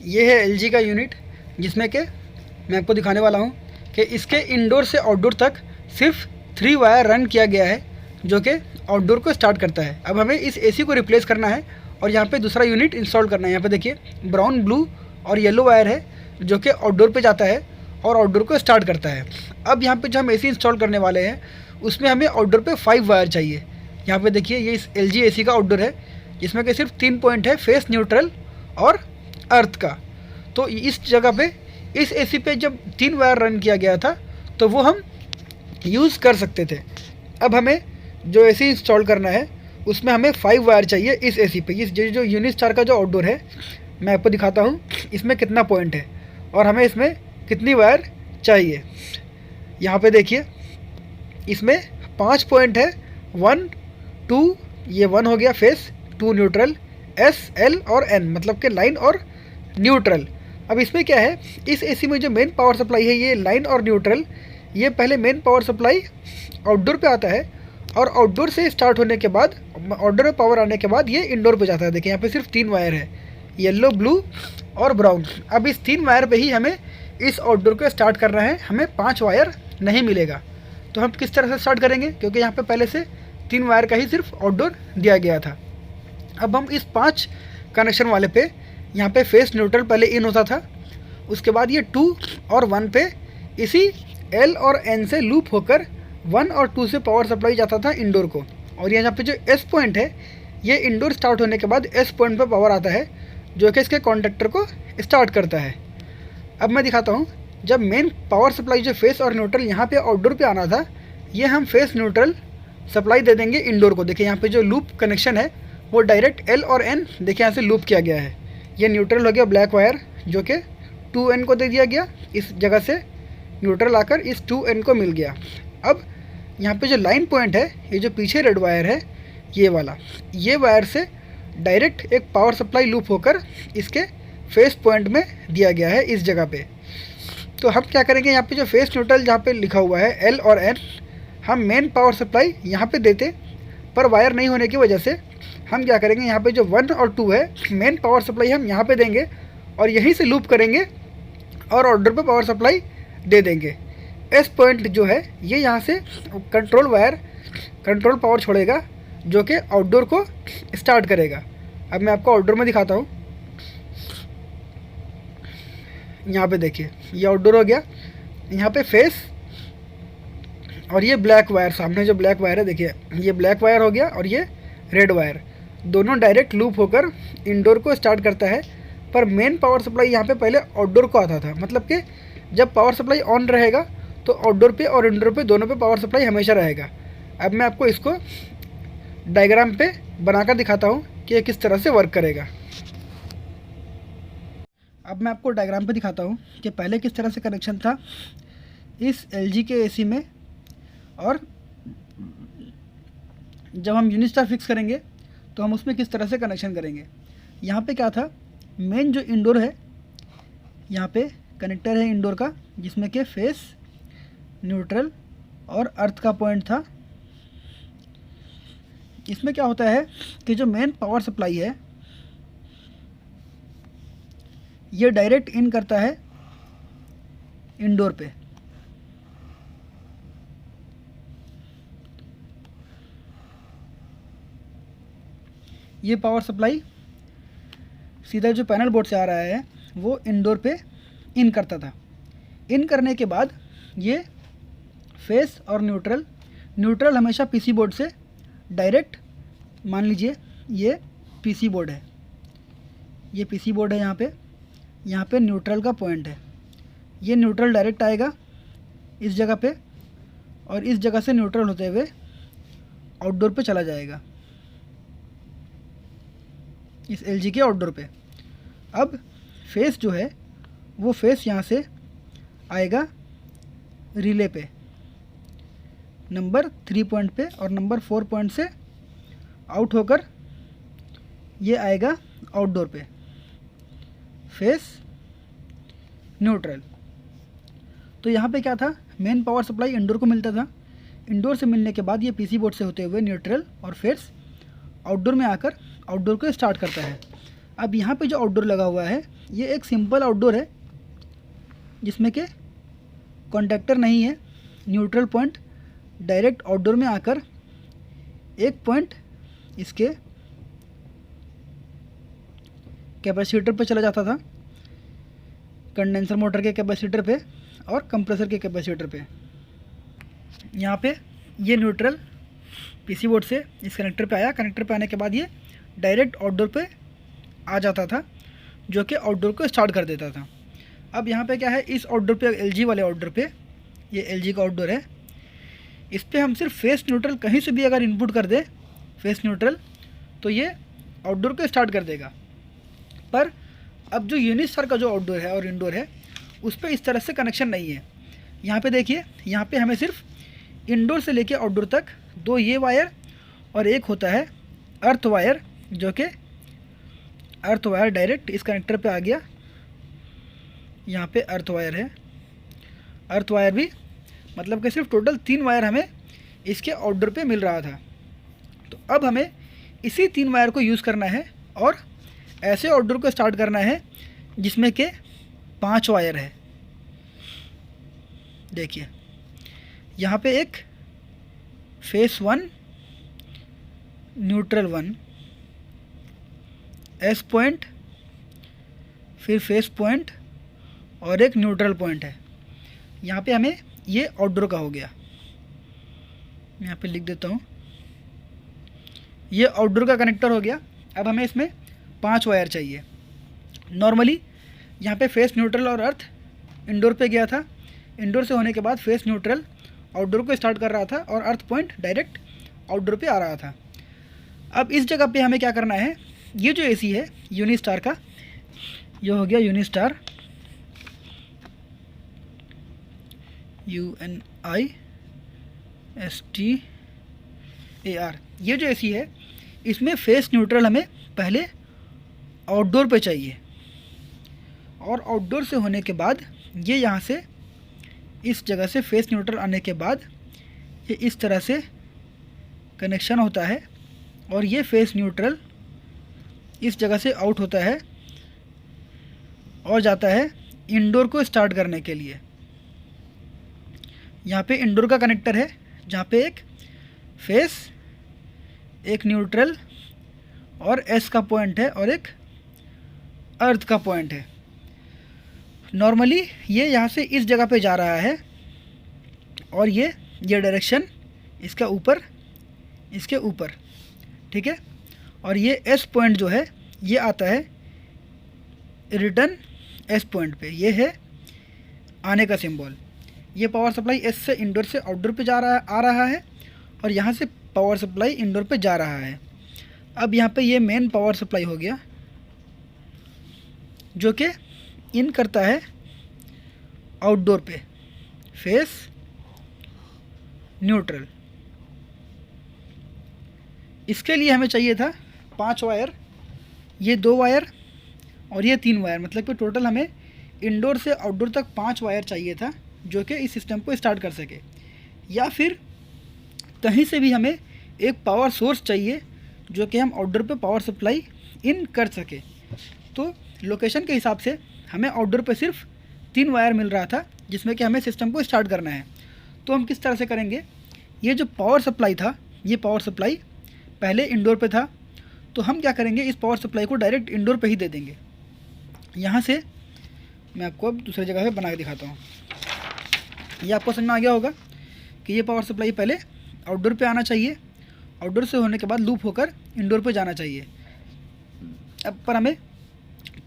ये है एलजी का यूनिट, जिसमें कि मैं आपको दिखाने वाला हूँ कि इसके इंडोर से आउटडोर तक सिर्फ 3 वायर रन किया गया है, जो कि आउटडोर को स्टार्ट करता है। अब हमें इस एसी को रिप्लेस करना है और यहाँ पे दूसरा यूनिट इंस्टॉल करना है। यहाँ पे देखिए ब्राउन, ब्लू और येलो वायर है, जो कि आउटडोर पे जाता है और आउटडोर को स्टार्ट करता है। अब यहाँ पे जो हम एसी इंस्टॉल करने वाले हैं उसमें हमें आउटडोर पे 5 वायर चाहिए। यहाँ पे देखिए ये इस एलजी एसी का आउटडोर है, जिसमें कि सिर्फ 3 पॉइंट है, फेस, न्यूट्रल और अर्थ का। तो इस जगह पे इस एसी पे जब 3 वायर रन किया गया था तो वो हम यूज़ कर सकते थे। अब हमें जो एसी इंस्टॉल करना है उसमें हमें 5 वायर चाहिए इस एसी पे। इस जो यूनिस्टार का जो आउटडोर है, मैं आपको दिखाता हूँ इसमें कितना पॉइंट है और हमें इसमें कितनी वायर चाहिए। यहाँ पे देखिए इसमें 5 पॉइंट है, 1, 2, ये 1 हो गया फेस, 2 न्यूट्रल, एस, एल और एन, मतलब कि लाइन और न्यूट्रल। अब इसमें क्या है, इस एसी में जो मेन पावर सप्लाई है ये लाइन और न्यूट्रल, ये पहले मेन पावर सप्लाई आउटडोर पे आता है और आउटडोर से स्टार्ट होने के बाद, आउटडोर में पावर आने के बाद ये इंडोर पे जाता है। देखिए यहाँ पे सिर्फ 3 वायर है, येलो, ब्लू और ब्राउन। अब इस 3 वायर पे ही हमें इस आउटडोर को स्टार्ट करना है, हमें 5 वायर नहीं मिलेगा। तो हम किस तरह से स्टार्ट करेंगे, क्योंकि यहाँ पे पहले से 3 वायर का ही सिर्फ आउटडोर दिया गया था। अब हम इस 5 कनेक्शन वाले पे, यहाँ पे फेस न्यूट्रल पहले इन होता था, उसके बाद ये 2 और 1 पे इसी एल और एन से लूप होकर 1 और 2 से पावर सप्लाई जाता था इंडोर को। और यहाँ पे जो एस पॉइंट है, ये इंडोर स्टार्ट होने के बाद एस पॉइंट पे पावर आता है, जो कि इसके कॉन्टैक्टर को स्टार्ट करता है। अब मैं दिखाता हूँ, जब मेन पावर सप्लाई जो फेस और न्यूट्रल यहाँ पे आउटडोर पे आना था, ये हम फेस न्यूट्रल सप्लाई दे देंगे इंडोर को। देखिए यहाँ पे जो लूप कनेक्शन है वो डायरेक्ट एल और एन, देखिए यहाँ से लूप किया गया है। ये न्यूट्रल हो गया ब्लैक वायर, जो कि 2N को दे दिया गया, इस जगह से न्यूट्रल आकर इस 2N को मिल गया। अब यहाँ पे जो लाइन पॉइंट है, ये जो पीछे रेड वायर है ये वाला, ये वायर से डायरेक्ट एक पावर सप्लाई लूप होकर इसके फेस पॉइंट में दिया गया है इस जगह पे। तो हम क्या करेंगे, यहाँ पे जो फेस न्यूट्रल जहाँ पे लिखा हुआ है एल और एन, हम मेन पावर सप्लाई यहाँ पे देते, पर वायर नहीं होने की वजह से हम क्या करेंगे, यहाँ पे जो 1 और 2 है, मेन पावर सप्लाई हम यहाँ पे देंगे और यहीं से लूप करेंगे और आउटडोर पे पावर सप्लाई दे देंगे। एस पॉइंट जो है ये यहाँ से कंट्रोल वायर कंट्रोल पावर छोड़ेगा, जो कि आउटडोर को स्टार्ट करेगा। अब मैं आपको आउटडोर में दिखाता हूँ। यहाँ पे देखिए ये आउटडोर हो गया, यहाँ पे फेस और ये ब्लैक वायर, सामने जो ब्लैक वायर है देखिए, ये ब्लैक वायर हो गया और ये रेड वायर, दोनों डायरेक्ट लूप होकर इंडोर को स्टार्ट करता है। पर मेन पावर सप्लाई यहाँ पे पहले आउटडोर को आता था, मतलब कि जब पावर सप्लाई ऑन रहेगा तो आउटडोर पे और इंडोर पे दोनों पे पावर सप्लाई हमेशा रहेगा। अब मैं आपको इसको डायग्राम पे बनाकर दिखाता हूँ कि ये किस तरह से वर्क करेगा। अब मैं आपको डायग्राम पे दिखाता हूँ कि पहले किस तरह से कनेक्शन था इस एलजी के एसी में, और जब हम यूनिस्टार फिक्स करेंगे तो हम उसमें किस तरह से कनेक्शन करेंगे। यहाँ पे क्या था, मेन जो इंडोर है, यहाँ पे कनेक्टर है इंडोर का, जिसमें के फेस, न्यूट्रल और अर्थ का पॉइंट था। इसमें क्या होता है कि जो मेन पावर सप्लाई है ये डायरेक्ट इन करता है इंडोर पे। ये पावर सप्लाई सीधा जो पैनल बोर्ड से आ रहा है वो इंडोर पे इन करता था। इन करने के बाद ये फेस और न्यूट्रल हमेशा पीसी बोर्ड से डायरेक्ट, मान लीजिए ये पीसी बोर्ड है, ये पीसी बोर्ड है, यहाँ पे न्यूट्रल का पॉइंट है, ये न्यूट्रल डायरेक्ट आएगा इस जगह पे और इस जगह से न्यूट्रल होते हुए आउटडोर पे चला जाएगा, इस एलजी के आउटडोर पे। अब फेस जो है वो फेस यहाँ से आएगा रिले पे, नंबर 3 पॉइंट पे, और नंबर 4 पॉइंट से आउट होकर ये आएगा आउटडोर पे, फेस, न्यूट्रल। तो यहाँ पे क्या था, मेन पावर सप्लाई इंडोर को मिलता था, इंडोर से मिलने के बाद ये पीसी बोर्ड से होते हुए न्यूट्रल और फेस आउटडोर में आकर आउटडोर को स्टार्ट करता है। अब यहाँ पे जो आउटडोर लगा हुआ है ये एक सिंपल आउटडोर है जिसमें कि कॉन्टैक्टर नहीं है। न्यूट्रल पॉइंट डायरेक्ट आउटडोर में आकर एक पॉइंट इसके कैपेसिटर पे चला जाता था, कंडेंसर मोटर के कैपेसिटर पे और कंप्रेसर के कैपेसिटर पे। यहाँ पे ये न्यूट्रल पीसी बोर्ड से इस कनेक्टर पे आया। कनेक्टर पे आने के बाद ये डायरेक्ट आउटडोर पे आ जाता था, जो कि आउटडोर को स्टार्ट कर देता था। अब यहाँ पे क्या है, इस आउटडोर पे एलजी वाले आउटडोर पे, ये एलजी का आउटडोर है, इस पर हम सिर्फ फेस न्यूट्रल कहीं से भी अगर इनपुट कर दे फेस न्यूट्रल, तो ये आउटडोर को स्टार्ट कर देगा। पर अब जो यूनिस्टार का जो आउटडोर है और इंडोर है उस पर इस तरह से कनेक्शन नहीं है। यहाँ पे देखिए, यहाँ पे हमें सिर्फ इंडोर से लेके आउटडोर तक 2 ये वायर और एक होता है अर्थ वायर, जो कि अर्थ वायर डायरेक्ट इस कनेक्टर पे आ गया। यहाँ पे अर्थ वायर है, अर्थ वायर भी मतलब कि सिर्फ टोटल 3 वायर हमें इसके आउटडोर पे मिल रहा था। तो अब हमें इसी 3 वायर को यूज़ करना है और ऐसे आउटडोर को स्टार्ट करना है जिसमें के 5 वायर है। देखिए यहाँ पे एक फेस 1, न्यूट्रल 1, एस पॉइंट, फिर फेस पॉइंट और एक न्यूट्रल पॉइंट है। यहाँ पे हमें ये आउटडोर का हो गया, यहाँ पे लिख देता हूँ, ये आउटडोर का कनेक्टर हो गया। अब हमें इसमें 5 वायर चाहिए। नॉर्मली यहाँ पे फेस न्यूट्रल और अर्थ इंडोर पे गया था, इंडोर से होने के बाद फेस न्यूट्रल आउटडोर को स्टार्ट कर रहा था और अर्थ पॉइंट डायरेक्ट आउटडोर पे आ रहा था। अब इस जगह पे हमें क्या करना है, ये जो एसी है यूनिस्टार का, ये हो गया यूनिस्टार, UNISTAR। ये जो एसी है इसमें फेस न्यूट्रल हमें पहले आउटडोर पे चाहिए और आउटडोर से होने के बाद ये यहाँ से इस जगह से फेस न्यूट्रल आने के बाद ये इस तरह से कनेक्शन होता है और ये फेस न्यूट्रल इस जगह से आउट होता है और जाता है इंडोर को स्टार्ट करने के लिए। यहाँ पे इंडोर का कनेक्टर है जहाँ पे एक फेस, एक न्यूट्रल और एस का पॉइंट है और एक अर्थ का पॉइंट है। नॉर्मली ये यहाँ से इस जगह पे जा रहा है और ये डायरेक्शन इसका ऊपर, इसके ऊपर, ठीक है। और ये एस पॉइंट जो है ये आता है रिटर्न एस पॉइंट पे, ये है आने का सिंबल। ये पावर सप्लाई एस से इंडोर से आउटडोर पे आ रहा है और यहाँ से पावर सप्लाई इंडोर पे जा रहा है। अब यहाँ पे ये मेन पावर सप्लाई हो गया जो कि इन करता है आउटडोर पे फेस न्यूट्रल। इसके लिए हमें चाहिए था 5 वायर, ये 2 वायर और ये 3 वायर, मतलब कि टोटल हमें इंडोर से आउटडोर तक 5 वायर चाहिए था जो कि इस सिस्टम को स्टार्ट कर सके। या फिर कहीं से भी हमें एक पावर सोर्स चाहिए जो कि हम आउटडोर पे पावर सप्लाई इन कर सके। तो लोकेशन के हिसाब से हमें आउटडोर पे सिर्फ 3 वायर मिल रहा था जिसमें कि हमें सिस्टम को स्टार्ट करना है। तो हम किस तरह से करेंगे, ये जो पावर सप्लाई था, ये पावर सप्लाई पहले इंडोर पे था, तो हम क्या करेंगे, इस पावर सप्लाई को डायरेक्ट इंडोर पे ही दे देंगे। यहाँ से मैं आपको अब दूसरी जगह पे बना के दिखाता हूँ। ये आपको समझ में आ गया होगा कि ये पावर सप्लाई पहले आउटडोर पे आना चाहिए, आउटडोर से होने के बाद लूप होकर इंडोर पे जाना चाहिए। अब पर हमें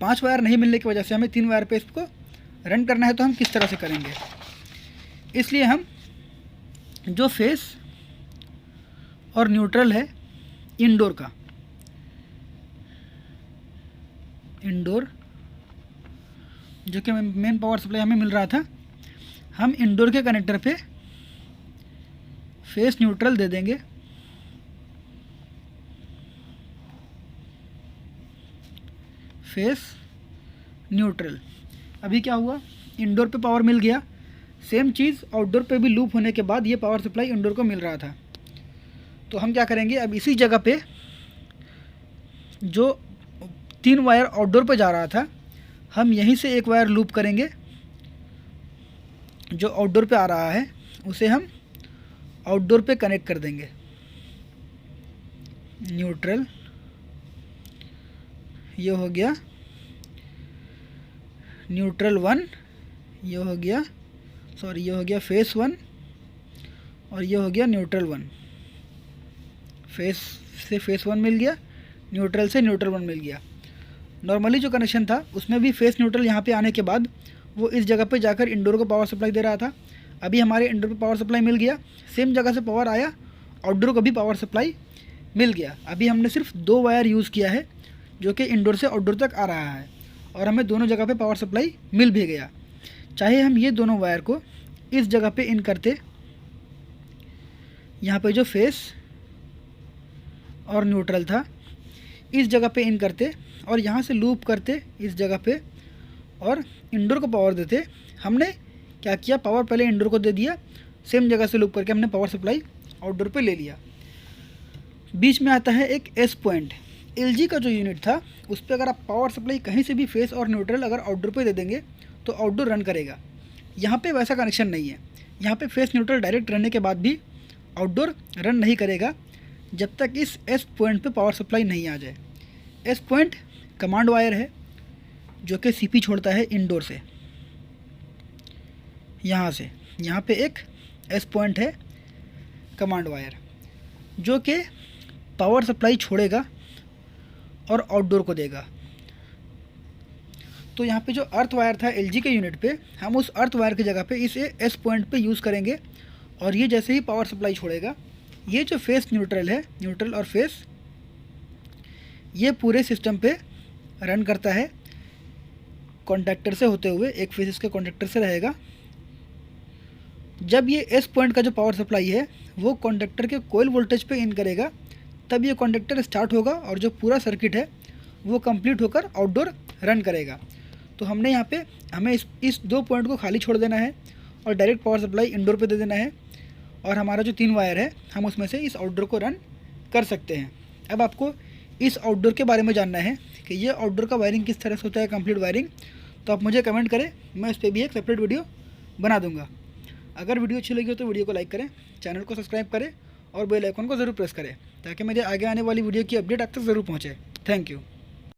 5 वायर नहीं मिलने की वजह से हमें 3 वायर पे इसको रन करना है। तो हम किस तरह से करेंगे, इसलिए हम जो फेस और न्यूट्रल है इंडोर का, इंडोर जो कि मेन पावर सप्लाई हमें मिल रहा था, हम इंडोर के कनेक्टर पे फेस न्यूट्रल दे देंगे। फेस न्यूट्रल, अभी क्या हुआ, इंडोर पे पावर मिल गया। सेम चीज़ आउटडोर पे भी लूप होने के बाद ये पावर सप्लाई इंडोर को मिल रहा था। तो हम क्या करेंगे, अब इसी जगह पे जो 3 वायर आउटडोर पे जा रहा था, हम यहीं से एक वायर लूप करेंगे, जो आउटडोर पे आ रहा है उसे हम आउटडोर पे कनेक्ट कर देंगे। न्यूट्रल, ये हो गया न्यूट्रल 1, ये हो गया ये हो गया फेस 1 और ये हो गया न्यूट्रल 1। फेस से फेस 1 मिल गया, न्यूट्रल से न्यूट्रल 1 मिल गया। नॉर्मली जो कनेक्शन था उसमें भी फेस न्यूट्रल यहाँ पे आने के बाद वो इस जगह पे जाकर इंडोर को पावर सप्लाई दे रहा था। अभी हमारे इंडोर पे पावर सप्लाई मिल गया, सेम जगह से पावर आया, आउटडोर को भी पावर सप्लाई मिल गया। अभी हमने सिर्फ 2 वायर यूज़ किया है जो कि इंडोर से आउटडोर तक आ रहा है और हमें दोनों जगह पे पावर सप्लाई मिल भी गया। चाहे हम ये दोनों वायर को इस जगह पे इन करते, यहाँ पे जो फेस और न्यूट्रल था इस जगह पे इन करते और यहाँ से लूप करते इस जगह पे और इंडोर को पावर देते। हमने क्या किया, पावर पहले इंडोर को दे दिया, सेम जगह से लूप करके हमने पावर सप्लाई आउटडोर पे ले लिया। बीच में आता है एक एस पॉइंट। एलजी का जो यूनिट था उस पर अगर आप पावर सप्लाई कहीं से भी फेस और न्यूट्रल अगर आउटडोर पे दे देंगे तो आउटडोर रन करेगा। यहाँ पे वैसा कनेक्शन नहीं है, यहाँ पे फेस न्यूट्रल डायरेक्ट रहने के बाद भी आउटडोर रन नहीं करेगा जब तक इस एस पॉइंट पे पावर सप्लाई नहीं आ जाए। एस पॉइंट कमांड वायर है जो कि सीपी छोड़ता है इंडोर से। यहाँ से यहाँ पे एक एस पॉइंट है कमांड वायर जो कि पावर सप्लाई छोड़ेगा और आउटडोर को देगा। तो यहाँ पे जो अर्थ वायर था एलजी के यूनिट पे, हम उस अर्थ वायर की जगह पे इसे एस पॉइंट पे यूज़ करेंगे और ये जैसे ही पावर सप्लाई छोड़ेगा, ये जो फेस न्यूट्रल है, न्यूट्रल और फेस, ये पूरे सिस्टम पे रन करता है कॉन्टैक्टर से होते हुए। एक फेस इसके कॉन्टैक्टर से रहेगा। जब ये एस पॉइंट का जो पावर सप्लाई है वो कॉन्टैक्टर के कोयल वोल्टेज पे इन करेगा, तब ये कॉन्टैक्टर स्टार्ट होगा और जो पूरा सर्किट है वो कंप्लीट होकर आउटडोर रन करेगा। तो हमने यहाँ पे हमें इस 2 पॉइंट को खाली छोड़ देना है और डायरेक्ट पावर सप्लाई इंडोर पे दे देना है और हमारा जो 3 वायर है हम उसमें से इस आउटडोर को रन कर सकते हैं। अब आपको इस आउटडोर के बारे में जानना है कि ये आउटडोर का वायरिंग किस तरह से होता है, कंप्लीट वायरिंग, तो आप मुझे कमेंट करें, मैं इस पर भी एक सेपरेट वीडियो बना दूँगा। अगर वीडियो अच्छी लगी हो तो वीडियो को लाइक करें, चैनल को सब्सक्राइब करें और बेल आइकन को ज़रूर प्रेस करें ताकि मेरे आगे आने वाली वीडियो की अपडेट आप तक ज़रूर पहुँचे। Thank you.